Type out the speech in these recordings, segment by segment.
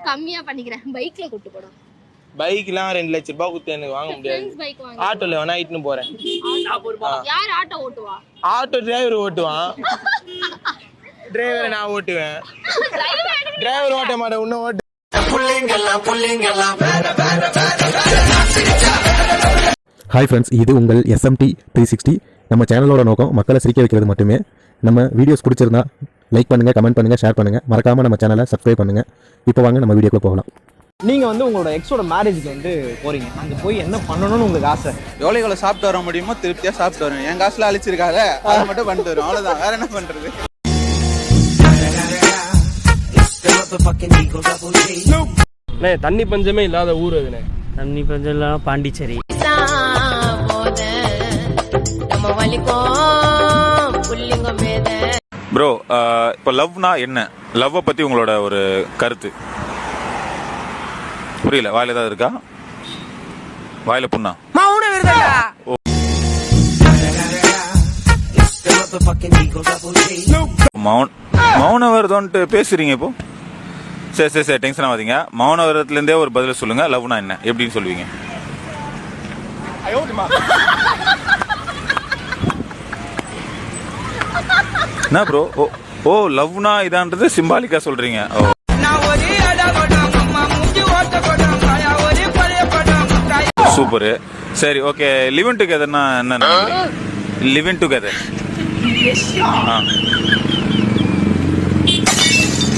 கம்மியா பண்ணிக்கிறேன். பைக்ல கூட்டி போறோம். பைக்லாம் 2 லட்சம் ரூபாய் குத்து எனக்கு வாங்க முடியாது. ஆட்டோல வேணா இட்டுன்னு போறேன். யார் ஆட்டோ ஓட்டுவா? ஆட்டோ டிரைவர் ஓட்டுவான். டிரைவர் நான் ஓட்டுவேன். டிரைவர் ஓட்ட மாட்டேன், இன்னும் ஓட்டு. ஹாய் ஃப்ரெண்ட்ஸ், இது உங்கள் SMT 360. நம்ம சேனலோட நோக்கம் மக்களை சிரிக்க வைக்கிறது மட்டுமே. நம்ம வீடியோஸ் பிடிச்சிருந்தா லைக் பண்ணுங்கள், கமெண்ட் பண்ணுங்கள், ஷேர் பண்ணுங்கள். மறக்காமல் நம்ம சேனலை சப்ஸ்கிரைப் பண்ணுங்கள். இப்போ வாங்க நம்ம வீடியோக்குள்ள போகலாம். நீங்கள் வந்து உங்களோட எக்ஸோட மேரேஜுக்கு வந்து போகிறீங்க. அங்கே போய் என்ன பண்ணணும்னு உங்களுக்கு ஆசை? எவ்வளோ சாப்பிட்டு வர முடியுமோ திருப்தியாக சாப்பிட்டு வருவேன். என் காசுல அழிச்சிருக்காங்க, அதை மட்டும் பண்ணிட்டு வரும். அவ்வளோதான், வேற என்ன பண்ணுறது? தண்ணி பஞ்சமே இல்லாத ஊர் அதுனே. தண்ணி பஞ்சம் இல்லாம பாண்டிச்சேரி. ப்ரோ, இப்போ லவ்னா என்ன? லவ்வை பத்தி உங்களோட ஒரு கருத்து. புரியல, வாயில ஏதாவது இருக்கா? வாயில புண்ணா? மௌன விரதம்ட்டு பேசுறீங்க இப்போ. சரி சரி சரி, டென்ஷன் ஆகாதீங்க. மௌன விரதத்துல இருந்தே ஒரு பதில் சொல்லுங்க. லவ்னா என்ன, எப்படின்னு சொல்லுவீங்க? என்ன ப்ரோ? ஓ லவ்னா இதான்றது சிம்பாலிக்கா சொல்றீங்க. சூப்பர். சரி, ஓகே. லிவிங் டுகெதர்னா என்ன நினைக்கிறீங்க? லிவிங் டுகெதர்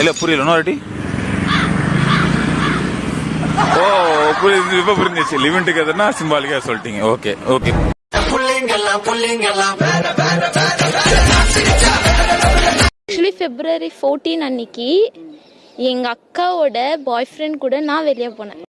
இல்ல, புரியல. இன்னொரு ஓ புரியுது, இப்ப புரிஞ்சிச்சு. லிவிங் டுகெதர்னா சிம்பாலிக்கா சொல்லிட்டீங்க. Okay okay. ஆக்சுவலி February 14 அன்னைக்கு எங்க அக்காவோட பாய் ஃப்ரெண்ட் கூட நான் வெளியே போனேன்.